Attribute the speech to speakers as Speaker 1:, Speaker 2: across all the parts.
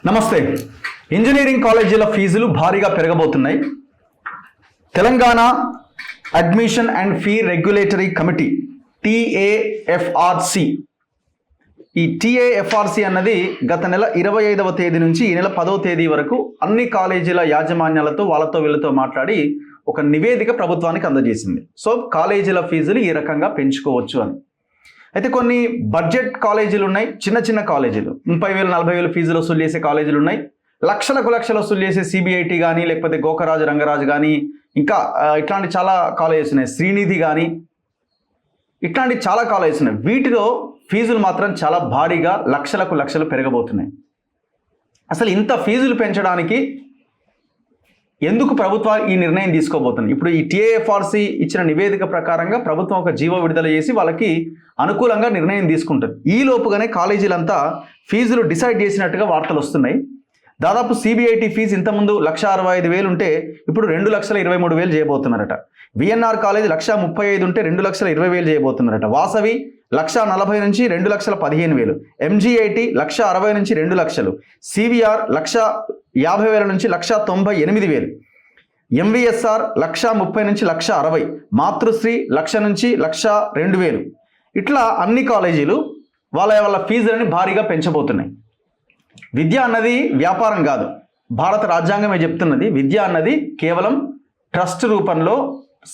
Speaker 1: నమస్తే. ఇంజనీరింగ్ కాలేజీల ఫీజులు భారీగా పెరగబోతున్నాయి. Telangana admission and fee regulatory committee TAFRC ఈ TAFRC అన్నది గత నెల 25వ తేదీ నుంచి ఈ నెల 10వ తేదీ వరకు అన్ని కాలేజీల యాజమాన్యాలతో వాళ్ళతో వీళ్ళతో మాట్లాడి ఒక నివేదిక ప్రభుత్వానికి అందజేసింది. సో కాలేజీల ఫీజులు ఈ రకంగా పెంచుకోవచ్చు అని. అయితే కొన్ని బడ్జెట్ కాలేజీలు ఉన్నాయి, చిన్న చిన్న కాలేజీలు 30,000 40,000 ఫీజులు వసూలు చేసే కాలేజీలు ఉన్నాయి, లక్షలకు లక్షలు వసూలు చేసే CBIT కానీ లేకపోతే గోకరాజు రంగరాజు కానీ ఇంకా ఇట్లాంటి చాలా కాలేజెస్ ఉన్నాయి, శ్రీనిధి కానీ ఇట్లాంటి చాలా కాలేజెస్ ఉన్నాయి. వీటిలో ఫీజులు మాత్రం చాలా భారీగా లక్షలకు లక్షలు పెరగబోతున్నాయి. అసలు ఇంత ఫీజులు పెంచడానికి ఎందుకు ప్రభుత్వం ఈ నిర్ణయం తీసుకోబోతుంది? ఇప్పుడు ఈ TAFRC ఇచ్చిన నివేదిక ప్రకారంగా ప్రభుత్వం ఒక జీవో విడుదల చేసి వాళ్ళకి అనుకూలంగా నిర్ణయం తీసుకుంటుంది. ఈ లోపుగానే కాలేజీలంతా ఫీజులు డిసైడ్ చేసినట్టుగా వార్తలు వస్తున్నాయి. దాదాపు CBIT ఫీజు ఇంతకుముందు 1,65,000 ఉంటే ఇప్పుడు 2,23,000 చేయబోతున్నారట. VNR కాలేజ్ 1,35,000 ఉంటే 2,20,000 చేయబోతున్నారట. వాసవి 1,40,000 నుంచి 2,15,000, MGIT 1,60,000 నుంచి 2,00,000, CVR 1,50,000 నుంచి 1,98,000, MVSR 1,30,000 నుంచి 1,60,000, మాతృశ్రీ 1,00,000 నుంచి 1,02,000. ఇట్లా అన్ని కాలేజీలు వాళ్ళ ఫీజులని భారీగా పెంచబోతున్నాయి. విద్య అన్నది వ్యాపారం కాదు. భారత రాజ్యాంగమే చెప్తున్నది విద్య అన్నది కేవలం ట్రస్ట్ రూపంలో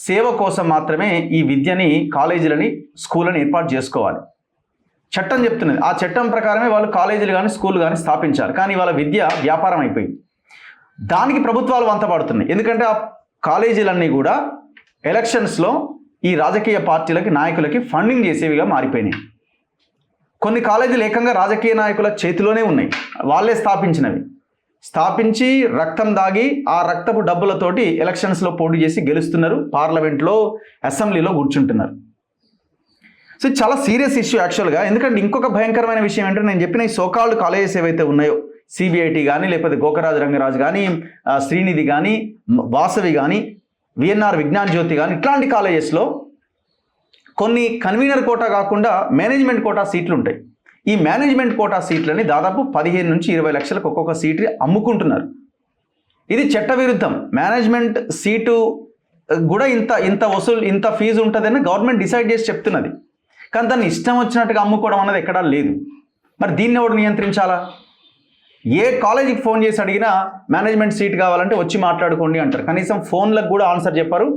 Speaker 1: సేవ కోసం మాత్రమే ఈ విద్యని కాలేజీలని స్కూళ్ళని ఏర్పాటు చేసుకోవాలి. చట్టం చెప్తున్నది. ఆ చట్టం ప్రకారమే వాళ్ళు కాలేజీలు కానీ స్కూళ్ళు కానీ స్థాపించారు. కానీ వాళ్ళ విద్య వ్యాపారం అయిపోయింది. దానికి ప్రభుత్వాలు వంతపడుతున్నాయి. ఎందుకంటే ఆ కాలేజీలన్నీ కూడా ఎలక్షన్స్లో ఈ రాజకీయ పార్టీలకి నాయకులకి ఫండింగ్ చేసేవిగా మారిపోయినాయి. కొన్ని కాలేజీలు ఏకంగా రాజకీయ నాయకుల చేతిలోనే ఉన్నాయి, వాళ్ళే స్థాపించినవి. స్థాపించి రక్తం దాగి ఆ రక్తపు డబ్బులతోటి ఎలక్షన్స్లో పోటీ చేసి గెలుస్తున్నారు, పార్లమెంట్లో అసెంబ్లీలో కూర్చుంటున్నారు. సో చాలా సీరియస్ ఇష్యూ యాక్చువల్గా. ఎందుకంటే ఇంకొక భయంకరమైన విషయం ఏంటంటే నేను చెప్పిన ఈ సోకాల్డ్ కాలేజెస్ ఏవైతే ఉన్నాయో CBIT కానీ లేకపోతే గోకరాజు రంగరాజు కానీ శ్రీనిధి కానీ వాసవి కానీ VNR విజ్ఞాన్ జ్యోతి కానీ ఇట్లాంటి కాలేజెస్లో కొన్ని కన్వీనర్ కోటా కాకుండా మేనేజ్మెంట్ కోటా సీట్లు ఉంటాయి. ఈ మేనేజ్మెంట్ కోటా సీట్లని దాదాపు 15 నుంచి 20 లక్షలకు ఒక్కొక్క సీటు అమ్ముకుంటున్నారు. ఇది చట్టవిరుద్ధం. మేనేజ్మెంట్ సీటు కూడా ఇంత ఫీజు ఉంటుందని గవర్నమెంట్ డిసైడ్ చేసి చెప్తున్నది. కానీ దాన్ని ఇష్టం వచ్చినట్టుగా అమ్ముకోవడం అన్నది ఎక్కడా లేదు. మరి దీన్ని ఎవడు నియంత్రించాలా? ఏ కాలేజీకి ఫోన్ చేసి అడిగినా మేనేజ్మెంట్ సీట్ కావాలంటే వచ్చి మాట్లాడుకోండి అంటారు. కనీసం ఫోన్లకు కూడా ఆన్సర్ చెప్పారు.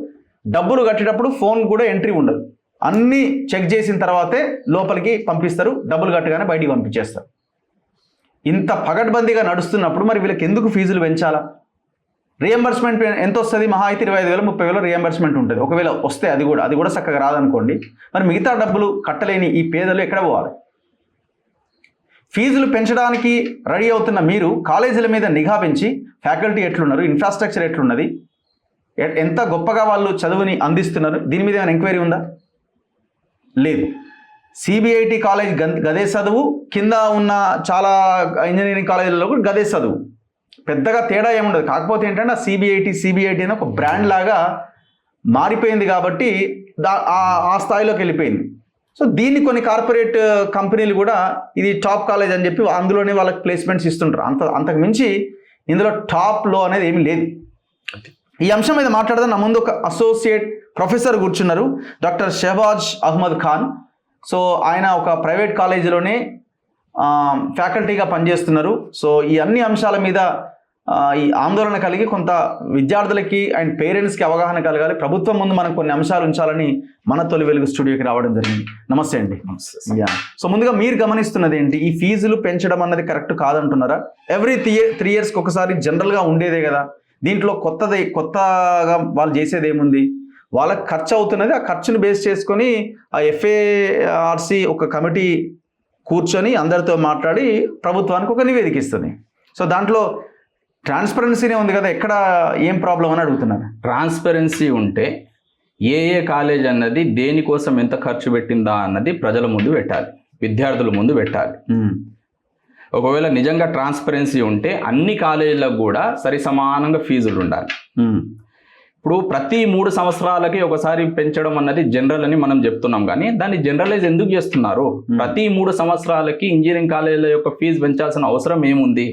Speaker 1: డబ్బులు కట్టేటప్పుడు ఫోన్ కూడా ఎంట్రీ ఉండదు. అన్నీ చెక్ చేసిన తర్వాతే లోపలికి పంపిస్తారు. డబ్బులు కట్టగానే బయటికి పంపించేస్తారు. ఇంత పగడ్బందీగా నడుస్తున్నప్పుడు మరి వీళ్ళకి ఎందుకు ఫీజులు పెంచాలా? రియంబర్స్మెంట్ ఎంత వస్తుంది? మహా అయితే 25,000 30,000 రియంబర్స్మెంట్ ఉంటుంది. ఒకవేళ వస్తే అది కూడా చక్కగా రాదనుకోండి. మరి మిగతా డబ్బులు కట్టలేని ఈ పేదలు ఎక్కడ పోవాలి? ఫీజులు పెంచడానికి రెడీ అవుతున్న మీరు కాలేజీల మీద నిఘా పెంచి ఫ్యాకల్టీ ఎట్లున్నారు, ఇన్ఫ్రాస్ట్రక్చర్ ఎట్లున్నది, ఎంత గొప్పగా వాళ్ళు చదువుని అందిస్తున్నారు, దీని మీద ఏమైనా ఎంక్వైరీ ఉందా? లేదు. CBIT కాలేజ్ గదే చదువు, కింద ఉన్న చాలా ఇంజనీరింగ్ కాలేజీలలో కూడా గదే చదువు, పెద్దగా తేడా ఏముండదు. కాకపోతే ఏంటంటే ఆ CBIT అని ఒక బ్రాండ్ లాగా మారిపోయింది కాబట్టి ఆ స్థాయిలోకి వెళ్ళిపోయింది. సో దీన్ని కొన్ని కార్పొరేట్ కంపెనీలు కూడా ఇది టాప్ కాలేజ్ అని చెప్పి అందులోనే వాళ్ళకి ప్లేస్మెంట్స్ ఇస్తుంటారు. అంతకు మించి ఇందులో టాప్ లో అనేది ఏమీ లేదు. ఈ అంశం మీద మాట్లాడదాం. నా ముందు ఒక అసోసియేట్ ప్రొఫెసర్ కూర్చున్నారు, డాక్టర్ షహబాజ్ అహ్మద్ ఖాన్. సో ఆయన ఒక ప్రైవేట్ కాలేజీలోనే ఫ్యాకల్టీగా పనిచేస్తున్నారు. సో ఈ అన్ని అంశాల మీద ఈ ఆందోళన కలిగి కొంత విద్యార్థులకి అండ్ పేరెంట్స్కి అవగాహన కలగాలి. ప్రభుత్వం ముందు మనం కొన్ని అంశాలు ఉంచాలని మన తొలి వెలుగు స్టూడియోకి రావడం జరిగింది. నమస్తే అండి. సో ముందుగా మీరు గమనిస్తున్నది ఏంటి? ఈ ఫీజులు పెంచడం అన్నది కరెక్ట్ కాదంటున్నారా? ఎవ్రీ 3 ఇయర్స్కి ఒకసారి జనరల్గా ఉండేదే కదా. దీంట్లో కొత్తగా వాళ్ళు చేసేది ఏముంది? వాళ్ళకి ఖర్చు అవుతున్నది. ఆ ఖర్చును బేస్ చేసుకొని ఆ FARC ఒక కమిటీ కూర్చొని అందరితో మాట్లాడి ప్రభుత్వానికి ఒక నివేదిక ఇస్తుంది. సో దాంట్లో ట్రాన్స్పరెన్సీనే ఉంది కదా, ఎక్కడ ఏం ప్రాబ్లం అని అడుగుతున్నారు.
Speaker 2: ట్రాన్స్పరెన్సీ ఉంటే ఏ కాలేజ్ అన్నది దేనికోసం ఎంత ఖర్చు పెట్టిందా అన్నది ప్రజల ముందు పెట్టాలి, విద్యార్థుల ముందు పెట్టాలి. ఒకవేళ నిజంగా ట్రాన్స్పరెన్సీ ఉంటే అన్ని కాలేజీలకు కూడా సరి సమానంగా ఫీజులు ఉండాలి. ఇప్పుడు ప్రతి 3 సంవత్సరాలకి ఒకసారి పెంచడం అన్నది జనరల్ అని మనం చెప్తున్నాం, కానీ దాన్ని జనరలైజ్ ఎందుకు చేస్తున్నారు? ప్రతి 3 సంవత్సరాలకి ఇంజనీరింగ్ కాలేజీల యొక్క ఫీజు పెంచాల్సిన అవసరం ఏముంది?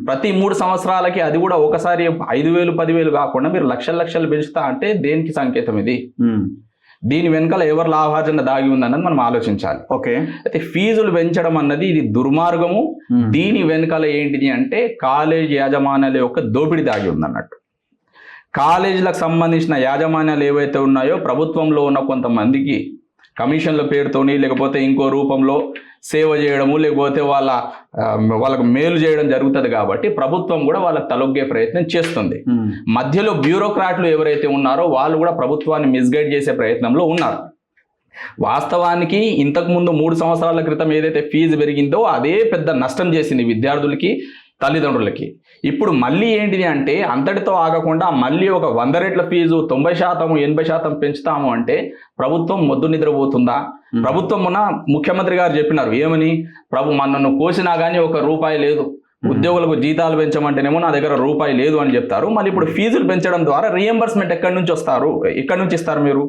Speaker 2: ప్రతి 3 సంవత్సరాలకి అది కూడా ఒకసారి 5,000 10,000 కాకుండా మీరు లక్షలు పెంచుతా అంటే దేనికి సంకేతం ఇది? దీని వెనకాల ఎవరు లాభార్జన దాగి ఉందన్నది మనం ఆలోచించాలి.
Speaker 1: ఓకే,
Speaker 2: అయితే ఫీజులు పెంచడం అన్నది ఇది దుర్మార్గము. దీని వెనకాల ఏంటిది అంటే కాలేజ్ యాజమాన్యాల యొక్క దోపిడీ దాగి ఉందన్నట్టు. కాలేజీలకు సంబంధించిన యాజమాన్యాలు ఏవైతే ఉన్నాయో ప్రభుత్వంలో ఉన్న కొంతమందికి కమిషన్ల పేరుతోని లేకపోతే ఇంకో రూపంలో సేవ చేయడము లేకపోతే వాళ్ళకు మేలు చేయడం జరుగుతుంది. కాబట్టి ప్రభుత్వం కూడా వాళ్ళకి తలొగ్గే ప్రయత్నం చేస్తుంది. మధ్యలో బ్యూరోక్రాట్లు ఎవరైతే ఉన్నారో వాళ్ళు కూడా ప్రభుత్వాన్ని మిస్గైడ్ చేసే ప్రయత్నంలో ఉన్నారు. వాస్తవానికి ఇంతకుముందు 3 సంవత్సరాల క్రితం ఏదైతే ఫీజు పెరిగిందో అదే పెద్ద నష్టం చేసింది విద్యార్థులకి, తల్లిదండ్రులకి. ఇప్పుడు మళ్ళీ ఏంటిది అంటే అంతటితో ఆగకుండా మళ్ళీ ఒక 100 రెట్ల ఫీజు 90% 80% పెంచుతాము అంటే ప్రభుత్వం మొద్దు నిద్రపోతుందా? ప్రభుత్వం ముఖ్యమంత్రి గారు చెప్పినారు ఏమని, నన్ను కోసినా కానీ ₹1 లేదు, ఉద్యోగులకు జీతాలు పెంచమంటేనేమో నా దగ్గర ₹1 లేదు అని చెప్తారు. మళ్ళీ ఇప్పుడు ఫీజులు పెంచడం ద్వారా రియంబర్స్మెంట్ ఎక్కడి నుంచి ఇస్తారు మీరు?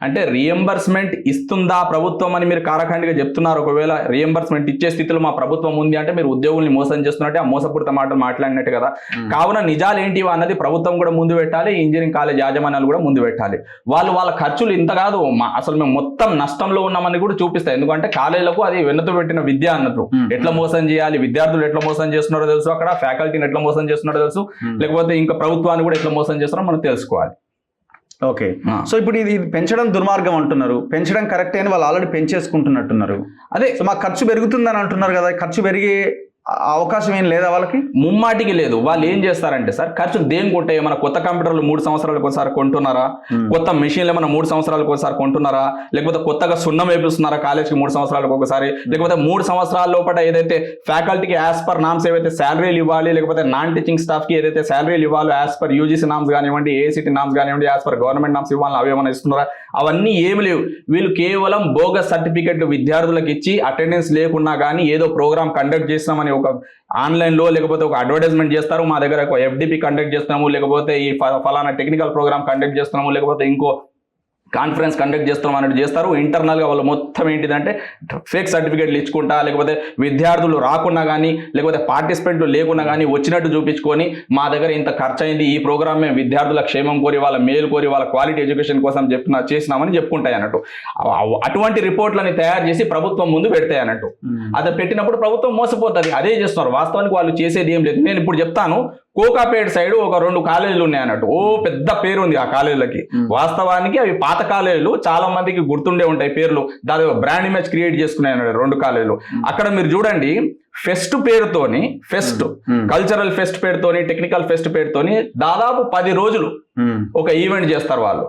Speaker 2: అంటే రియంబర్స్మెంట్ ఇస్తుందా ప్రభుత్వం అని మీరు కారఖండిగా చెప్తున్నారు. ఒకవేళ రియంబర్స్మెంట్ ఇచ్చే స్థితిలో మా ప్రభుత్వం ఉంది అంటే మీరు ఉద్యోగుల్ని మోసం చేస్తున్నట్టే, ఆ మోసపూరిత మాటలు మాట్లాడినట్టు కదా. కావున నిజాలు ఏంటి అన్నది ప్రభుత్వం కూడా ముందు పెట్టాలి, ఇంజనీరింగ్ కాలేజ్ యాజమాన్యాలు కూడా ముందు పెట్టాలి. వాళ్ళ ఖర్చులు ఇంత కాదు, అసలు మేము మొత్తం నష్టంలో ఉన్నామని కూడా చూపిస్తాయి. ఎందుకంటే కాలేజీలకు అది వెన్నతో పెట్టిన విద్య అన్నట్టు. ఎట్లా మోసం చేయాలి, విద్యార్థులు ఎట్లా మోసం చేస్తున్నారు తెలుసు, అక్కడ ఫ్యాకల్టీని ఎట్లా మోసం చేస్తున్నారో తెలుసు, లేకపోతే ఇంకా ప్రభుత్వాన్ని కూడా ఎట్లా మోసం చేస్తున్నారో మనం తెలుసుకోవాలి.
Speaker 1: ఓకే, సో ఇప్పుడు ఇది పెంచడం దుర్మార్గం అంటున్నారు, పెంచడం కరెక్టే అని వాళ్ళు ఆల్రెడీ పెంచేసుకుంటున్నట్టున్నారు. అదే సో మాకు ఖర్చు పెరుగుతుందని అంటున్నారు కదా, ఖర్చు పెరిగే అవకాశం ఏం లేదా వాళ్ళకి?
Speaker 2: ముమ్మాటికి లేదు. వాళ్ళు ఏం చేస్తారంటే సార్ ఖర్చులు దేనికి ఉంటాయి? మన కొత్త కంప్యూటర్లు 3 సంవత్సరాలకు ఒకసారి కొంటున్నారా? కొత్త మెషిన్లు ఏమైనా 3 సంవత్సరాలకు ఒకసారి కొంటున్నారా? లేకపోతే కొత్తగా సున్నం వేపిస్తున్నారా కాలేజ్కి 3 సంవత్సరాలకు ఒకసారి? లేకపోతే 3 సంవత్సరాల లోపల ఏదైతే ఫ్యాకల్టీకి యాజ్ పర్ నామ్స్ ఏవైతే శాలరీలు ఇవ్వాలి, లేకపోతే నాన్ టీచింగ్ స్టాఫ్కి ఏదైతే శాలరీలు ఇవ్వాలో యాజ్ పర్ యూజీసీ నామ్స్ కానివ్వండి, ఏఐసిటీ నామ్స్ కానివ్వండి, యాజ్ పర్ గవర్నమెంట్ నామ్స్ ఇవ్వాలని అవి ఏమైనా ఇస్తున్నారా? అవన్నీ ఏమి లేవు. వీళ్ళు కేవలం బోగస్ సర్టిఫికెట్ విద్యార్థులకు ఇచ్చి అటెండెన్స్ లేకున్నా కానీ ఏదో ప్రోగ్రామ్ కండక్ట్ చేస్తామని ఒక ఆన్లైన్లో లేకపోతే ఒక అడ్వర్టైజ్మెంట్ చేస్తారు, మా దగ్గర ఒక FDP కండక్ట్ చేస్తున్నాము, లేకపోతే ఈ ఫలానా టెక్నికల్ ప్రోగ్రామ్ కండక్ట్ చేస్తున్నాము, లేకపోతే ఇంకో కాన్ఫరెన్స్ కండక్ట్ చేస్తున్నాం అన్నట్టు చేస్తారు. ఇంటర్నల్గా వాళ్ళు మొత్తం ఏంటిదంటే ఫేక్ సర్టిఫికేట్లు ఇచ్చుకుంటా, లేకపోతే విద్యార్థులు రాకున్నా కానీ లేకపోతే పార్టిసిపెంట్లు లేకున్నా కానీ వచ్చినట్టు చూపించుకొని మా దగ్గర ఇంత ఖర్చు అయింది, ఈ ప్రోగ్రామ్ మేము విద్యార్థుల క్షేమం కోరి, వాళ్ళ మేలు కోరి, వాళ్ళ క్వాలిటీ ఎడ్యుకేషన్ కోసం చేసినామని చెప్పుకుంటాయి అన్నట్టు. అటువంటి రిపోర్ట్లని తయారు చేసి ప్రభుత్వం ముందు పెడతాయి అన్నట్టు. అది పెట్టినప్పుడు ప్రభుత్వం మోసపోతుంది. అదే చేస్తున్నారు. వాస్తవానికి వాళ్ళు చేసేది ఏం లేదు. నేను ఇప్పుడు చెప్తాను, కోకాపేట సైడ్ ఒక 2 కాలేజీలు ఉన్నాయి అన్నట్టు. పెద్ద పేరు ఉంది ఆ కాలేజీలకి. వాస్తవానికి అవి పాత కాలేజీలు, చాలా మందికి గుర్తుండే ఉంటాయి పేర్లు. దాదాపు బ్రాండ్ ఇమేజ్ క్రియేట్ చేసుకున్నాయి అన్నట్టు 2 కాలేజీలు. అక్కడ మీరు చూడండి, ఫెస్ట్ పేరుతోని, కల్చరల్ ఫెస్ట్ పేరుతోని, టెక్నికల్ ఫెస్ట్ పేరుతోని దాదాపు 10 రోజులు ఒక ఈవెంట్ చేస్తారు వాళ్ళు.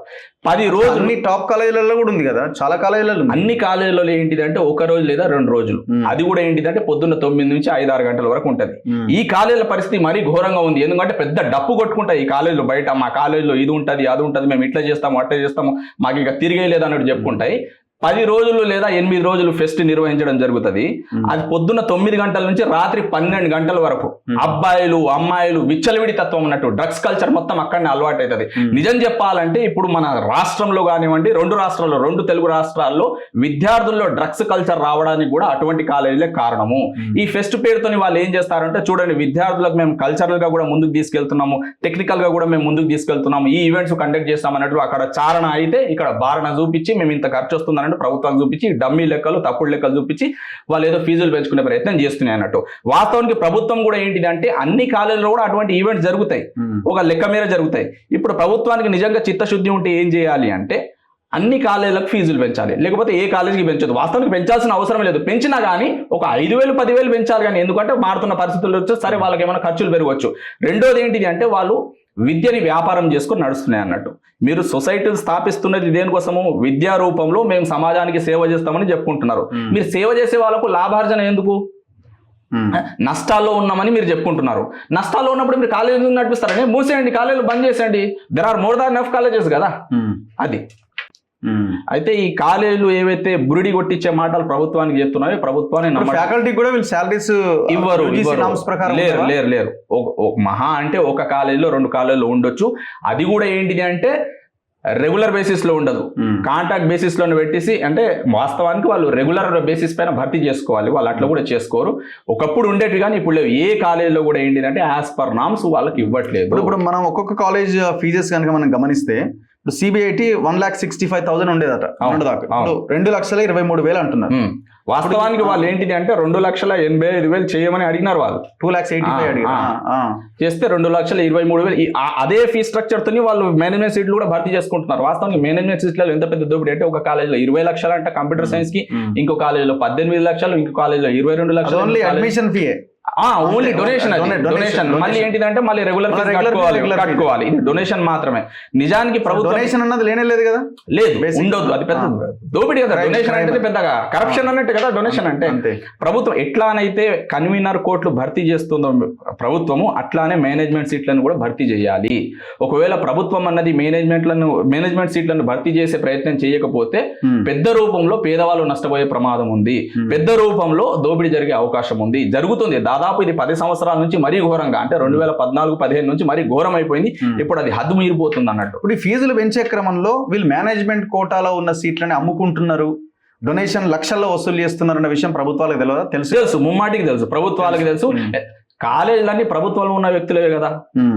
Speaker 2: 10 రోజులు.
Speaker 1: అన్ని టాప్ కాలేజీలలో కూడా ఉంది కదా, చాలా కాలేజీలలో.
Speaker 2: అన్ని కాలేజీలలో ఏంటిదంటే 1 రోజు లేదా 2 రోజులు. అది కూడా ఏంటిదంటే పొద్దున్న 9 నుంచి 5-6 గంటల వరకు ఉంటది. ఈ కాలేజీల పరిస్థితి మరీ ఘోరంగా ఉంది. ఎందుకంటే పెద్ద డప్పు కొట్టుకుంటాయి ఈ కాలేజీలో. బయట మా కాలేజీలో ఇది ఉంటది, అది ఉంటది, మేము ఇట్లా చేస్తాము, అట్లా చేస్తాము, మాకు ఇక తిరిగే లేదు అన్నట్టు చెప్పుకుంటాయి. 10 రోజులు లేదా 8 రోజులు ఫెస్ట్ నిర్వహించడం జరుగుతుంది. అది పొద్దున్న 9 గంటల నుంచి రాత్రి 12 గంటల వరకు అబ్బాయిలు అమ్మాయిలు విచ్చలవిడి తత్వం ఉన్నట్టు డ్రగ్స్ కల్చర్ మొత్తం అక్కడనే అలవాటు అవుతుంది. నిజం చెప్పాలంటే ఇప్పుడు మన రాష్ట్రంలో కానివ్వండి, 2 తెలుగు రాష్ట్రాల్లో విద్యార్థుల్లో డ్రగ్స్ కల్చర్ రావడానికి కూడా అటువంటి కాలేజీలే కారణము. ఈ ఫెస్ట్ పేరుతోని వాళ్ళు ఏం చేస్తారంటే, చూడండి విద్యార్థులకు మేము కల్చరల్ గా కూడా ముందుకు తీసుకెళ్తున్నాము, టెక్నికల్ గా కూడా మేము ముందుకు తీసుకెళ్తున్నాము, ఈ ఈవెంట్స్ కండక్ట్ చేస్తాం అన్నట్టు అక్కడ చారణ అయితే ఇక్కడ బారణ చూపించి మేము ఇంత ఖర్చు వస్తుందని ప్రభుత్వం చూపించి డమ్మీ లెక్కలు, తప్పుడు లెక్కలు చూపించి వాళ్ళు ఏదో ఫీజులు పెంచుకునే ప్రయత్నం చేస్తున్నాయి అన్నట్టు. వాస్తవానికి ప్రభుత్వం కూడా ఏంటిది అంటే అన్ని కాలేజీలో కూడా అటువంటి ఈవెంట్స్ జరుగుతాయి, ఒక లెక్క మీద జరుగుతాయి. ఇప్పుడు ప్రభుత్వానికి నిజంగా చిత్తశుద్ధి ఉంటే ఏం చేయాలి అంటే అన్ని కాలేజీలకు ఫీజులు పెంచాలి, లేకపోతే ఏ కాలేజీకి పెంచదు. వాస్తవానికి పెంచాల్సిన అవసరం లేదు. పెంచినా కానీ ఒక 5,000 10,000 పెంచాలి. కానీ ఎందుకంటే మారుతున్న పరిస్థితులు వచ్చి సరే వాళ్ళకి ఏమైనా ఖర్చులు పెరగవచ్చు. రెండోది ఏంటిది అంటే వాళ్ళు విద్యని వ్యాపారం చేసుకొని నడుస్తున్నాయి అన్నట్టు. మీరు సొసైటీలు స్థాపిస్తున్నది దేనికోసము? విద్యా రూపంలో మేము సమాజానికి సేవ చేస్తామని చెప్పుకుంటున్నారు. మీరు సేవ చేసే వాళ్ళకు లాభార్జన ఎందుకు? నష్టాల్లో ఉన్నామని మీరు చెప్పుకుంటున్నారు. నష్టాల్లో ఉన్నప్పుడు మీరు కాలేజీలు నడిపిస్తారని మూసేయండి, కాలేజీలు బంద్ చేసేయండి. There are more than enough colleges కదా. అది అయితే ఈ కాలేజీలు ఏవైతే బురిడి కొట్టించే మాటలు ప్రభుత్వానికి చెప్తున్నాయో ప్రభుత్వాన్ని
Speaker 1: ఫ్యాకల్టీ కూడా వీళ్ళు సాలరీస్
Speaker 2: ఇవ్వరు. లేరు. మహా అంటే ఒక కాలేజీలో 2 కాలేజీలో ఉండొచ్చు. అది కూడా ఏంటిది అంటే రెగ్యులర్ బేసిస్ లో ఉండదు, కాంట్రాక్ట్ బేసిస్ లోనే పెట్టేసి, అంటే వాస్తవానికి వాళ్ళు రెగ్యులర్ బేసిస్ పైన భర్తీ చేసుకోవాలి, వాళ్ళు అట్లా కూడా చేసుకోరు. ఒకప్పుడు ఉండేవి కానీ ఇప్పుడు లేవు. ఏ కాలేజీలో కూడా ఏంటిదంటే యాజ్ పర్ నామ్స్ వాళ్ళకి ఇవ్వట్లేదు.
Speaker 1: ఇప్పుడు మనం ఒక్కొక్క కాలేజ్ ఫీజెస్ కనుక మనం గమనిస్తే, ఇప్పుడు సిబిఐటి 1,65,000 ఉండేదట దాకా, ఇప్పుడు 2,23,000 అంటున్నారు.
Speaker 2: వాస్తవానికి వాళ్ళు ఏంటిది అంటే 2,85,000 చేయమని అడిగినారు వాళ్ళు.
Speaker 1: 2,85,000
Speaker 2: చేస్తే 2,23,000 అదే ఫీ స్ట్రక్చర్ తోని వాళ్ళు మేనేజ్మెంట్ సీట్లు కూడా భర్తీ చేసుకుంటున్నారు. వాస్తవానికి మేనేజ్మెంట్ సీట్లలో ఎంత పెద్ద దోపిడీ అంటే, ఒక కాలేజీలో 20 లక్షలు అంట కంప్యూటర్ సైన్స్ కి, ఇంకో కాలేజీలో 18 లక్షలు, ఇంకో కాలేజీలో 22 లక్షలు.
Speaker 1: Only admission fee,
Speaker 2: only donation. మళ్ళీ ఏంటిదంటే మళ్ళీ రెగ్యులర్ కట్టుకోవాలి, ఇది డొనేషన్ మాత్రమే. నిజానికి ప్రభుత్వం
Speaker 1: డొనేషన్ అన్నది లేనే లేదు కదా,
Speaker 2: లేదు, ఉండొద్దు, అది పెద్ద దోపిడీ కదా. డొనేషన్ అంటే పెద్దగా కరప్షన్ అన్నట్టు కదా డొనేషన్ అంటే. ప్రభుత్వం ఎట్లానైతే కన్వీనర్ కోట్లు భర్తీ చేస్తుందో ప్రభుత్వము, అట్లానే మేనేజ్మెంట్ సీట్లను కూడా భర్తీ చేయాలి. ఒకవేళ ప్రభుత్వం అన్నది మేనేజ్మెంట్ సీట్లను భర్తీ చేసే ప్రయత్నం చేయకపోతే పెద్ద రూపంలో పేదవాళ్ళు నష్టపోయే ప్రమాదం ఉంది, పెద్ద రూపంలో దోపిడీ జరిగే అవకాశం ఉంది, జరుగుతుంది. దాదాపు ఇది 10 సంవత్సరాల నుంచి మరీ ఘోరంగా, అంటే 2014-15 నుంచి మరీ ఘోరం అయిపోయింది. ఇప్పుడు అది హద్దు మీరిపోతుంది అన్నట్టు.
Speaker 1: ఇప్పుడు ఈ ఫీజులు పెంచే క్రమంలో వీళ్ళు మేనేజ్మెంట్ కోటాలో ఉన్న సీట్లని అమ్ముకుంటున్నారు, డొనేషన్ లక్షల్లో వసూలు చేస్తున్నారు అన్న విషయం ప్రభుత్వాలకు తెలియదా? తెలుసు,
Speaker 2: ముమ్మాటికి తెలుసు, ప్రభుత్వాలకు తెలుసు. కాలేజీలన్నీ ప్రభుత్వంలో ఉన్న వ్యక్తులవే కదా,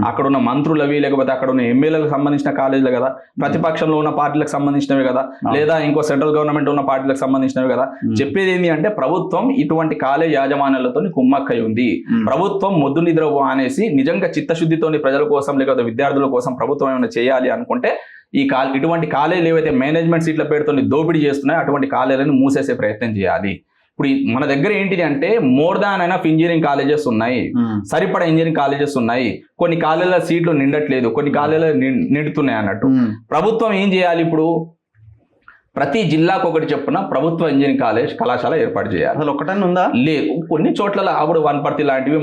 Speaker 2: అక్కడ ఉన్న మంత్రులవి, లేకపోతే అక్కడ ఉన్న ఎమ్మెల్యేలకు సంబంధించిన కాలేజీలు కదా, ప్రతిపక్షంలో ఉన్న పార్టీలకు సంబంధించినవి కదా, లేదా ఇంకో సెంట్రల్ గవర్నమెంట్ ఉన్న పార్టీలకు సంబంధించినవి కదా. చెప్పేది ఏంటి అంటే, ప్రభుత్వం ఇటువంటి కాలేజ్ యాజమాన్యాలతో కుమ్మక్కై ఉంది. ప్రభుత్వం మొద్దు నిద్ర అనేసి నిజంగా చిత్తశుద్ధితోని ప్రజల కోసం, లేకపోతే విద్యార్థుల కోసం ప్రభుత్వం ఏమైనా చేయాలి అనుకుంటే, ఇటువంటి కాలేజీలు ఏవైతే మేనేజ్మెంట్ సీట్ల పేరుతో దోపిడీ చేస్తున్నాయో అటువంటి కాలేజీలను మూసేసే ప్రయత్నం చేయాలి. ఇప్పుడు మన దగ్గర ఏంటిది అంటే, more than enough engineering colleges ఉన్నాయి, సరిపడా ఇంజనీరింగ్ కాలేజెస్ ఉన్నాయి. కొన్ని కాలేజీల సీట్లు నిండట్లేదు, కొన్ని కాలేజీలు నిండుతున్నాయి అన్నట్టు. ప్రభుత్వం ఏం చేయాలి? ఇప్పుడు ప్రతి జిల్లాకు ఒకటి చెప్పున ప్రభుత్వ ఇంజనీరింగ్ కళాశాల ఏర్పాటు చేయాలి.
Speaker 1: అసలు ఒకటన్నా ఉందా? లేదు,
Speaker 2: కొన్ని చోట్ల అప్పుడు వనపర్తి లాంటివి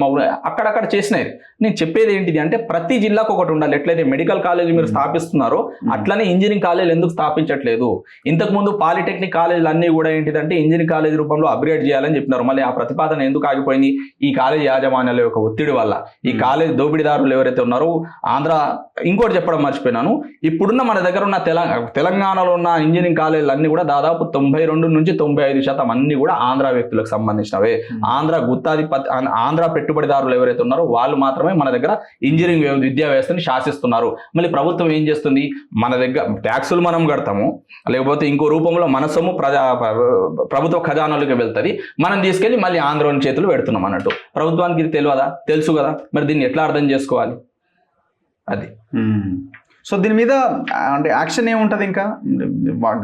Speaker 2: అక్కడక్కడ చేసినాయి. నేను చెప్పేది ఏంటిది అంటే, ప్రతి జిల్లాకు ఒకటి ఉండాలి. ఎట్లయితే మెడికల్ కాలేజ్ మీరు స్థాపిస్తున్నారో అట్లనే ఇంజనీరింగ్ కాలేజీలు ఎందుకు స్థాపించట్లేదు? ఇంతకుముందు పాలిటెక్నిక్ కాలేజీలు అన్నీ కూడా ఏంటిదంటే ఇంజనీరింగ్ కాలేజ్ రూపంలో అప్గ్రేడ్ చేయాలని చెప్పినారు. మళ్ళీ ఆ ప్రతిపాదన ఎందుకు ఆగిపోయింది? ఈ కాలేజ్ యాజమాన్యాల యొక్క ఒత్తిడి వల్ల. ఈ కాలేజ్ దోపిడీదారులు ఎవరైతే ఉన్నారో ఆంధ్ర, ఇంకోటి చెప్పడం మర్చిపోయినాను, ఇప్పుడున్న మన దగ్గర ఉన్న తెలంగాణలో ఉన్న ఇంజనీరింగ్ కాలేజ్ అన్ని కూడా దాదాపు 92 నుంచి 95% అన్ని కూడా ఆంధ్ర వ్యక్తులకు సంబంధించినవే. ఆంధ్ర పెట్టుబడిదారులు ఎవరైతే ఉన్నారో వాళ్ళు మాత్రమే మన దగ్గర ఇంజనీరింగ్ విద్యా వ్యవస్థని శాసిస్తున్నారు. మళ్ళీ ప్రభుత్వం ఏం చేస్తుంది? మన దగ్గర ట్యాక్సులు మనం కడతాము, లేకపోతే ఇంకో రూపంలో మన సొమ్ము ప్రభుత్వ ఖజానాలకు వెళ్తుంది, మనం తీసుకెళ్లి మళ్ళీ ఆంధ్రోని చేతులు పెడుతున్నాం అన్నట్టు. ప్రభుత్వానికి ఇది తెలియదా? తెలుసు కదా, మరి దీన్ని ఎట్లా అర్థం చేసుకోవాలి? అది.
Speaker 1: సో దీని మీద అంటే యాక్షన్ ఏముంటది? ఇంకా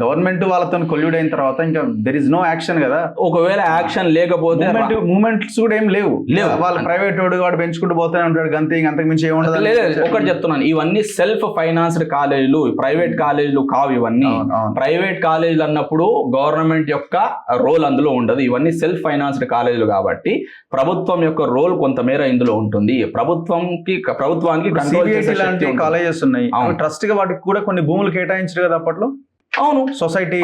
Speaker 1: గవర్నమెంట్ వాళ్ళతో కొల్యూడ్ అయిన తర్వాత ఇంకా దెర్ ఇస్ నో యాక్షన్ కదా.
Speaker 2: ఒకవేళ యాక్షన్ లేకపోతే
Speaker 1: మూమెంట్స్ కూడా ఏం లేవు. వాళ్ళు ప్రైవేట్ వాడు పెంచుకుంటూ పోతూనే ఉంటాడు, అంతే, అంతకు మించి ఏముండదు.
Speaker 2: ఒకటి చెప్తున్నాను, ఇవన్నీ సెల్ఫ్ ఫైనాన్స్డ్ కాలేజీలు, ప్రైవేట్ కాలేజీలు కావు ఇవన్నీ. ప్రైవేట్ కాలేజీలు అన్నప్పుడు గవర్నమెంట్ యొక్క రోల్ అందులో ఉండదు. ఇవన్నీ సెల్ఫ్ ఫైనాన్స్డ్ కాలేజీలు కాబట్టి ప్రభుత్వం యొక్క రోల్ కొంతమేర ఇందులో ఉంటుంది. ప్రభుత్వానికి కంట్రోల్ చేసే
Speaker 1: కాలేజెస్ ఉన్నాయి, ట్రస్ట్ గా వాటికి కూడా కొన్ని భూములు కేటాయించారు కదా అప్పట్లో.
Speaker 2: అవును,
Speaker 1: సొసైటీ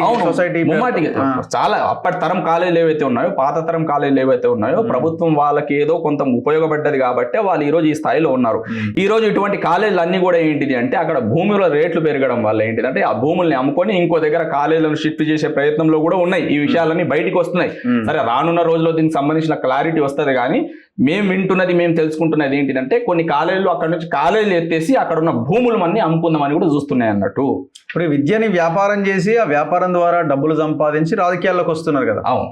Speaker 2: చాలా అప్పటి తరం కాలేజీలు ఏవైతే ఉన్నాయో, పాత తరం కాలేజీలు ఏవైతే ఉన్నాయో, ప్రభుత్వం వాళ్ళకి ఏదో కొంత ఉపయోగపడ్డది కాబట్టి వాళ్ళు ఈ రోజు ఈ స్థాయిలో ఉన్నారు. ఈ రోజు ఇటువంటి కాలేజీలు అన్ని కూడా ఏంటిది అంటే, అక్కడ భూముల రేట్లు పెరగడం వల్ల ఏంటిదంటే ఆ భూముల్ని అమ్ముకొని ఇంకో దగ్గర కాలేజీలను షిఫ్ట్ చేసే ప్రయత్నంలో కూడా ఉన్నాయి. ఈ విషయాలన్నీ బయటికి వస్తున్నాయి. సరే, రానున్న రోజుల్లో దీనికి సంబంధించిన క్లారిటీ వస్తుంది. కానీ మేము తెలుసుకుంటున్నది ఏంటిదంటే, కొన్ని కాలేజీలు అక్కడ నుంచి కాలేజీలు ఎత్తేసి అక్కడ ఉన్న భూములు అన్ని అమ్ముకుందామని కూడా చూస్తున్నాయి అన్నట్టు.
Speaker 1: ఇప్పుడు విద్యని వ్యాపారం చేసి ఆ వ్యాపారం ద్వారా డబ్బులు సంపాదించి రాజకీయాల్లోకి వస్తున్నారు కదా.
Speaker 2: అవును,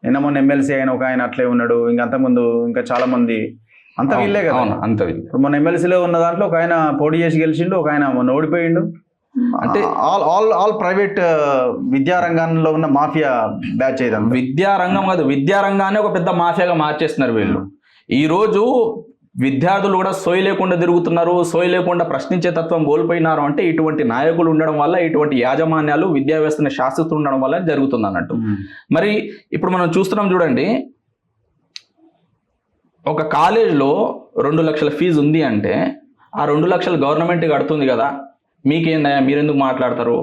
Speaker 1: నిన్న మొన్న ఎమ్మెల్సీ అయిన ఒక ఆయన అట్లే ఉన్నాడు, ఇంకా అంతకుముందు ఇంకా చాలా మంది అంత వీళ్ళే కదా. ఇప్పుడు మన ఎమ్మెల్సీలో ఉన్న దాంట్లో ఒక ఆయన పోటీ చేసి గెలిచిండు, ఒక ఆయన మొన్న ఓడిపోయిండు. అంటే ఆల్ ప్రైవేట్ విద్యారంగంలో ఉన్న మాఫియా బ్యాచ్ ఏదంతా.
Speaker 2: విద్యారంగం కాదు, విద్యారంగాన్ని ఒక పెద్ద మాఫియాగా మార్చేస్తున్నారు వీళ్ళు. ఈ రోజు విద్యార్థులు కూడా సోయి లేకుండా తిరుగుతున్నారు, సోయి లేకుండా ప్రశ్నించే తత్వం కోల్పోయినారు. అంటే ఇటువంటి నాయకులు ఉండడం వల్ల, ఇటువంటి యాజమాన్యాలు విద్యా వ్యవస్థను శాసిస్తూ ఉండడం వల్ల జరుగుతుంది అన్నట్టు. మరి ఇప్పుడు మనం చూస్తున్నాం చూడండి, ఒక కాలేజ్లో 2 లక్షల ఫీజు ఉంది అంటే ఆ 2 లక్షలు గవర్నమెంట్ కడుతుంది కదా. మీకేందయ్యా, మీరు ఎందుకు మాట్లాడతారు?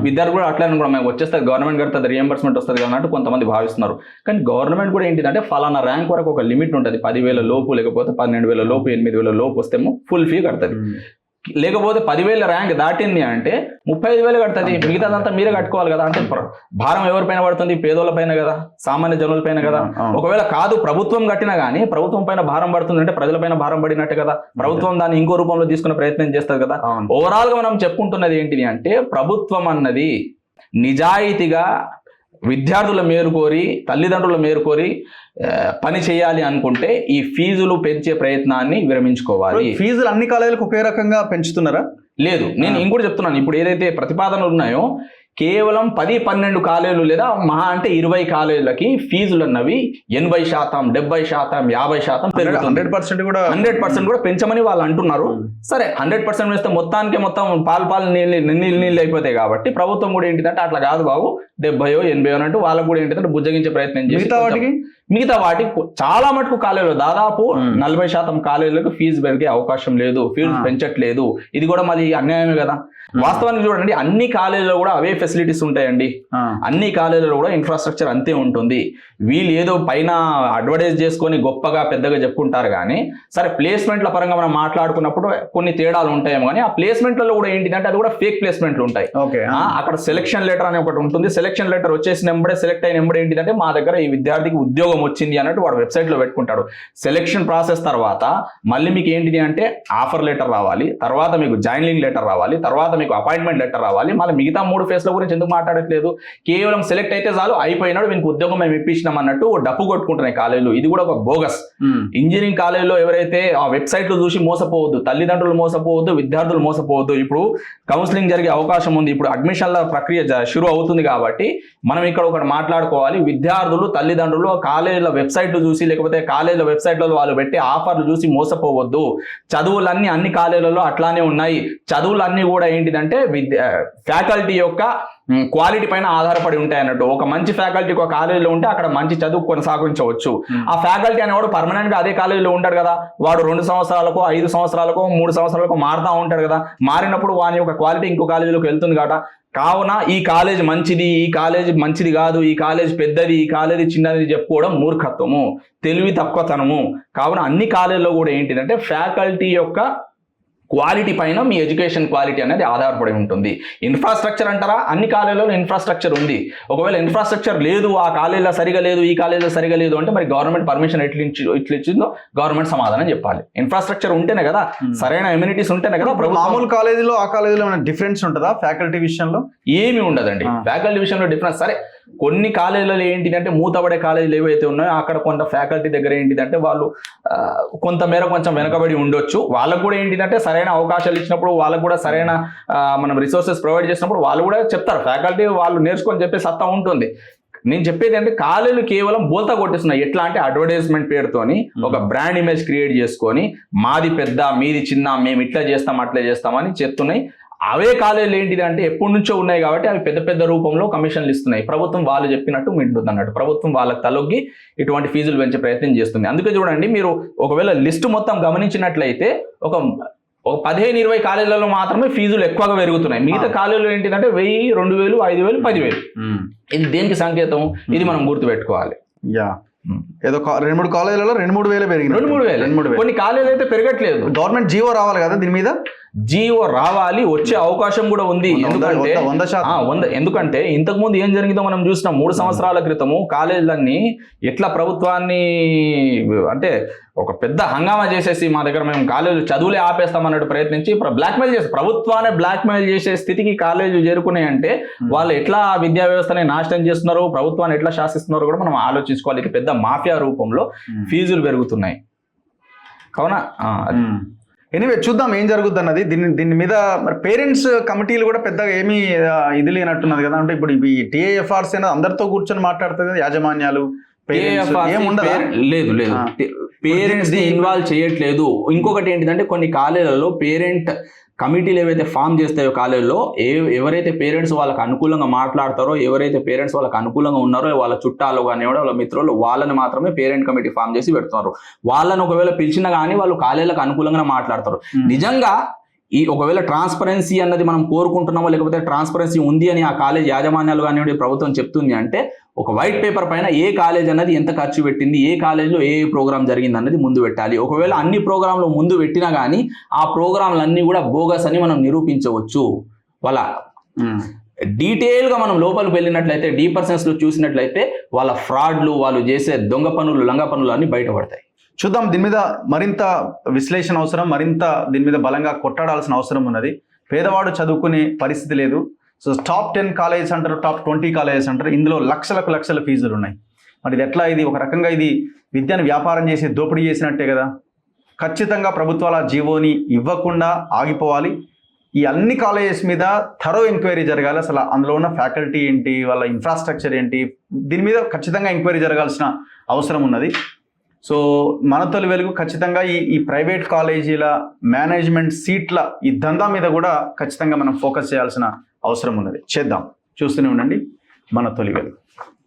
Speaker 2: విద్యార్థులు కూడా అట్లా కూడా మేము వచ్చేస్తారు, గవర్నమెంట్ కడుతుంది, రియంబర్స్మెంట్ వస్తుంది కదా అన్నట్టు కొంతమంది భావిస్తున్నారు. కానీ గవర్నమెంట్ కూడా ఏంటిదంటే ఫలానా ర్యాంక్ వరకు ఒక లిమిట్ ఉంటుంది, 10,000 లోపు, లేకపోతే 12,000 లోపు, 8,000 లోపు వస్తేమో ఫుల్ ఫీ కడుతుంది. లేకపోతే 10,000 ర్యాంక్ దాటింది అంటే 35,000 కడుతుంది, మిగతాదంతా మీరే కట్టుకోవాలి కదా. అంటే భారం ఎవరిపైన పడుతుంది? పేదోళ్ళ పైన కదా, సామాన్య జనుల పైన కదా. ఒకవేళ కాదు ప్రభుత్వం కట్టినా కానీ ప్రభుత్వం పైన భారం పడుతుంది అంటే ప్రజలపైన భారం పడినట్టే కదా. ప్రభుత్వం దాన్ని ఇంకో రూపంలో తీసుకునే ప్రయత్నం చేస్తుంది కదా. ఓవరాల్ గా మనం చెప్పుకుంటున్నది ఏంటిది అంటే ప్రభుత్వం అన్నది నిజాయితీగా విద్యార్థుల మేరుకోరి తల్లిదండ్రుల మేరుకోరి పని చేయాలి అనుకుంటే ఈ ఫీజులు పెంచే ప్రయత్నాన్ని విరమించుకోవాలి.
Speaker 1: ఫీజులు అన్ని కాలేజీలకు ఒకే రకంగా పెంచుతున్నారా?
Speaker 2: లేదు, నేను ఇంకోటి చెప్తున్నాను. ఇప్పుడు ఏదైతే ప్రతిపాదనలు ఉన్నాయో కేవలం 10-12 కాలేజీలు లేదా మహా అంటే 20 కాలేజీలకి ఫీజులు అన్నవి 80%, 70%, 50% పెరుగుతుంది. 100% కూడా పెంచమని వాళ్ళు అంటున్నారు. సరే 100% వేస్తే మొత్తం పాలు నీళ్ళు అయిపోతాయి కాబట్టి ప్రభుత్వం కూడా ఏంటిదంటే అట్లా కాదు బాబు 70-80 అన్నట్టు వాళ్ళకు కూడా ఏంటిదంటే బుజ్జగించే ప్రయత్నం చేసి మిగతా వాటికి చాలా మటుకు కాలేజీలు దాదాపు 40% కాలేజీలకు ఫీజు పెరిగే అవకాశం లేదు, ఫీజు పెంచట్లేదు. ఇది కూడా మరి అన్యాయమే కదా. వాస్తవానికి చూడండి, అన్ని కాలేజీలో కూడా అవే ఫెసిలిటీస్ ఉంటాయండి. అన్ని కాలేజీలో కూడా ఇన్ఫ్రాస్ట్రక్చర్ అంతే ఉంటుంది. వీళ్ళు ఏదో పైన అడ్వర్టైజ్ చేసుకొని గొప్పగా పెద్దగా చెప్పుకుంటారు కానీ సరే ప్లేస్మెంట్ల పరంగా మనం మాట్లాడుకున్నప్పుడు కొన్ని తేడాలు ఉంటాయేమో కానీ ఆ ప్లేస్మెంట్లలో కూడా ఏంటిదంటే అది కూడా ఫేక్ ప్లేస్మెంట్లు ఉంటాయి. అక్కడ సెలక్షన్ లెటర్ అని ఒకటి ఉంటుంది. సెలక్షన్ లెటర్ వచ్చేసిన ఎంబడే సెలెక్ట్ అయిన ఎంబడే ఏంటిదంటే మా దగ్గర ఈ విద్యార్థికి ఉద్యోగం వచ్చింది అన్నట్టు వాడు వెబ్సైట్ లో పెట్టుకుంటాడు. సెలక్షన్ ప్రాసెస్ తర్వాత మళ్ళీ మీకు ఏంటిది అంటే ఆఫర్ లెటర్ రావాలి, తర్వాత మీకు జాయినింగ్ లెటర్ రావాలి, తర్వాత మీకు అపాయింట్మెంట్ లెటర్ రావాలి. మళ్ళీ మిగతా 3 ఫేజ్ల గురించి ఎందుకు మాట్లాడట్లేదు? కేవలం సెలెక్ట్ అయితే చాలు, అయిపోయినాడు, వీనికి ఉద్యోగం మేము ఇప్పించినాం అన్నట్టు డప్పు కొట్టుకుంటున్నాయి కాలేజీలు. ఇది కూడా ఒక బోగస్. ఇంజనీరింగ్ కాలేజీలో ఎవరైతే ఆ వెబ్సైట్లు చూసి మోసపోవద్దు, తల్లిదండ్రులు మోసపోవద్దు, విద్యార్థులు మోసపోవద్దు. ఇప్పుడు కౌన్సిలింగ్ జరిగే అవకాశం ఉంది, ఇప్పుడు అడ్మిషన్ల ప్రక్రియ షురు అవుతుంది కాబట్టి మనం ఇక్కడ ఒకటి మాట్లాడుకోవాలి. విద్యార్థులు తల్లిదండ్రులు కాలేజీల వెబ్సైట్లు చూసి లేకపోతే కాలేజీల వెబ్సైట్లలో వాళ్ళు పెట్టే ఆఫర్లు చూసి మోసపోవద్దు. చదువులన్నీ అన్ని కాలేజీలలో అట్లానే ఉన్నాయి. చదువులన్నీ కూడా ఏంటిదంటే ఫ్యాకల్టీ యొక్క క్వాలిటీ పైన ఆధారపడి ఉంటాయి అన్నట్టు. ఒక మంచి ఫ్యాకల్టీ ఒక కాలేజీలో ఉంటే అక్కడ మంచి చదువు కొనసాగించవచ్చు. ఆ ఫ్యాకల్టీ అనేవాడు పర్మనెంట్ గా అదే కాలేజీలో ఉంటాడు కదా. వాడు 2 సంవత్సరాలకు 5 సంవత్సరాలకు 3 సంవత్సరాలకు మారుతూ ఉంటాడు కదా. మారినప్పుడు వాని యొక్క క్వాలిటీ ఇంకో కాలేజీలోకి వెళ్తుంది కాబట్టి కావున ఈ కాలేజ్ మంచిది, ఈ కాలేజ్ మంచిది కాదు, ఈ కాలేజ్ పెద్దది, ఈ కాలేజ్ చిన్నది చెప్పుకోవడం మూర్ఖత్వము, తెలివి తక్కువతనము. కావున అన్ని కాలేజీలో కూడా ఏంటిదంటే ఫ్యాకల్టీ యొక్క క్వాలిటీ పైన మీ ఎడ్యుకేషన్ క్వాలిటీ అనేది ఆధారపడి ఉంటుంది. ఇన్ఫ్రాస్ట్రక్చర్ అంటారా? అన్ని కాలేజీలో ఇన్ఫ్రాస్ట్రక్చర్ ఉంది. ఒకవేళ ఇన్ఫ్రాస్ట్రక్చర్ లేదు, ఆ కాలేజీలో సరిగా లేదు, ఈ కాలేజీలో సరిగా లేదు అంటే మరి గవర్నమెంట్ పర్మిషన్ ఇచ్చిందో గవర్నమెంట్ సమాధానం చెప్పాలి. ఇన్ఫ్రాస్ట్రక్చర్ ఉంటేనే కదా, సరైన ఎమ్యూనిటీస్ ఉంటేనే కదా.
Speaker 1: మామూలు కాలేజీలో ఆ కాలేజీలో ఏమైనా డిఫరెన్స్ ఉంటుందా ఫ్యాకల్టీ విషయంలో?
Speaker 2: ఏమి ఉండదండి ఫ్యాకల్టీ విషయంలో డిఫరెన్స్. సరే కొన్ని కాలేజీలలో ఏంటిదంటే మూతపడే కాలేజీలు ఏవైతే ఉన్నాయో అక్కడ కొంత ఫ్యాకల్టీ దగ్గర ఏంటిదంటే వాళ్ళు కొంతమేర కొంచెం వెనకబడి ఉండొచ్చు. వాళ్ళకు కూడా ఏంటిదంటే సరైన అవకాశాలు ఇచ్చినప్పుడు వాళ్ళకు కూడా సరైన మనం రిసోర్సెస్ ప్రొవైడ్ చేసినప్పుడు వాళ్ళు కూడా చెప్తారు. ఫ్యాకల్టీ వాళ్ళు నేర్చుకొని చెప్పే సత్తా ఉంటుంది. నేను చెప్పేది అంటే కాలేజీలు కేవలం బోల్తా కొట్టేస్తున్నాయి. ఎట్లా అంటే అడ్వర్టైజ్మెంట్ పేరుతోని ఒక బ్రాండ్ ఇమేజ్ క్రియేట్ చేసుకొని మాది పెద్ద మీది చిన్న, మేము ఇట్లా చేస్తాం అట్లా చేస్తామని చెప్తున్నాయి. అవే కాలేజీలు ఏంటిది అంటే ఎప్పటి నుంచో ఉన్నాయి కాబట్టి అవి పెద్ద పెద్ద రూపంలో కమిషన్లు ఇస్తున్నాయి. ప్రభుత్వం వాళ్ళు చెప్పినట్టు వింటుంది అన్నట్టు. ప్రభుత్వం వాళ్ళకి తలొగ్గి ఇటువంటి ఫీజులు పెంచే ప్రయత్నం చేస్తుంది. అందుకే చూడండి, మీరు ఒకవేళ లిస్టు మొత్తం గమనించినట్లయితే ఒక 15-20 కాలేజీలలో మాత్రమే ఫీజులు ఎక్కువగా పెరుగుతున్నాయి. మిగతా కాలేజీలు ఏంటిదంటే 1000, 2000, 5000, 10,000. ఇది దేనికి సంకేతం? ఇది మనం గుర్తుపెట్టుకోవాలి.
Speaker 1: ఏదో 2-3 కాలేజీలలో 2-3 పెరిగింది.
Speaker 2: 2-3 కొన్ని కాలేజీలు అయితే పెరగట్లేదు.
Speaker 1: గవర్నమెంట్ జీవో రావాలి కదా దీని మీద.
Speaker 2: జీవో రావాలి, వచ్చే అవకాశం కూడా ఉంది. ఎందుకంటే ఇంతకుముందు ఏం జరిగిందో మనం చూసినాం. 3 సంవత్సరాల క్రితము కాలేజీలన్నీ ఎట్లా ప్రభుత్వాన్ని అంటే ఒక పెద్ద హంగామా చేసేసి మా దగ్గర మేము కాలేజీలు చదువులే ఆపేస్తాం అన్నట్టు ప్రయత్నించి బ్లాక్మెయిల్ చేసి ప్రభుత్వాన్ని బ్లాక్మెయిల్ చేసే స్థితికి కాలేజీలు చేరుకున్నాయంటే వాళ్ళు ఎట్లా విద్యా వ్యవస్థని నాశనం చేస్తున్నారు, ప్రభుత్వాన్ని ఎట్లా శాసిస్తున్నారో కూడా మనం ఆలోచించుకోవాలి. ఇది పెద్ద మాఫియా రూపంలో ఫీజులు పెరుగుతున్నాయి. కావున
Speaker 1: ఎనీవే చూద్దాం ఏం జరుగుద్ది అన్నది. దీని మీద మరి పేరెంట్స్ కమిటీలు కూడా పెద్దగా ఏమీ ఇది లేనట్టున్నది కదా. అంటే ఇప్పుడు ఈ టీఏఎఫ్ఆర్సీ అనేది అందరితో కూర్చొని మాట్లాడుతుంది కదా, యాజమాన్యాలు
Speaker 2: లేదు పేరెంట్స్ ని ఇన్వాల్వ్ చేయట్లేదు. ఇంకొకటి ఏంటిదంటే కొన్ని కాలేజీలలో పేరెంట్ కమిటీలు ఏవైతే ఫామ్ చేస్తాయో కాలేజీలో ఎవరైతే పేరెంట్స్ వాళ్ళకి అనుకూలంగా మాట్లాడతారో, ఎవరైతే పేరెంట్స్ వాళ్ళకి అనుకూలంగా ఉన్నారో వాళ్ళ చుట్టాలు కానీ వాళ్ళ మిత్రులు వాళ్ళని మాత్రమే పేరెంట్ కమిటీ ఫామ్ చేసి పెడుతున్నారు. వాళ్ళని ఒకవేళ పిలిచినా కానీ వాళ్ళు కాలేజీలకు అనుకూలంగా మాట్లాడతారు. నిజంగా ఒకవేళ ట్రాన్స్పరెన్సీ అన్నది మనం కోరుకుంటున్నామో లేకపోతే ట్రాన్స్పరెన్సీ ఉంది అని ఆ కాలేజ్ యాజమాన్యాలు కానివ్వండి ప్రభుత్వం చెప్తుంది అంటే ఒక వైట్ పేపర్ పైన ఏ కాలేజ్ అన్నది ఎంత ఖర్చు పెట్టింది, ఏ కాలేజ్లో ఏ ప్రోగ్రామ్ జరిగింది అన్నది ముందు పెట్టాలి. ఒకవేళ అన్ని ప్రోగ్రాంలు ముందు పెట్టినా కానీ ఆ ప్రోగ్రాంలన్నీ కూడా బోగస్ అని మనం నిరూపించవచ్చు. వాళ్ళ డీటెయిల్గా మనం లోపలికి వెళ్ళినట్లయితే, డీపర్సెన్స్లో చూసినట్లయితే వాళ్ళ ఫ్రాడ్లు, వాళ్ళు చేసే దొంగ పనులు, లంగ పనులు అన్నీ బయటపడతాయి.
Speaker 1: చూద్దాం, దీని మీద మరింత విశ్లేషణ అవసరం, మరింత దీని మీద బలంగా కొట్టాడాల్సిన అవసరం ఉన్నది. పేదవాడు చదువుకునే పరిస్థితి లేదు. సో టాప్ 10 కాలేజెస్ అంటారు, టాప్ 20 కాలేజెస్ అంటారు, ఇందులో లక్షల ఫీజులు ఉన్నాయి. మరి ఇది ఎట్లా? ఇది ఒక రకంగా ఇది విద్యను వ్యాపారం చేసి దోపిడీ చేసినట్టే కదా. ఖచ్చితంగా ప్రభుత్వాల జీవోని ఇవ్వకుండా ఆగిపోవాలి. ఈ అన్ని కాలేజెస్ మీద థరో ఎంక్వైరీ జరగాలి. అసలు అందులో ఉన్న ఫ్యాకల్టీ ఏంటి, వాళ్ళ ఇన్ఫ్రాస్ట్రక్చర్ ఏంటి, దీని మీద ఖచ్చితంగా ఎంక్వైరీ జరగాల్సిన అవసరం ఉన్నది. సో మన తొలి వెలుగు ఖచ్చితంగా ఈ ప్రైవేట్ కాలేజీల మేనేజ్మెంట్ సీట్ల ఈ దందా మీద కూడా ఖచ్చితంగా మనం ఫోకస్ చేయాల్సిన అవసరం ఉన్నది. చేద్దాం, చూస్తూనే ఉండండి మన తొలి వెలుగు.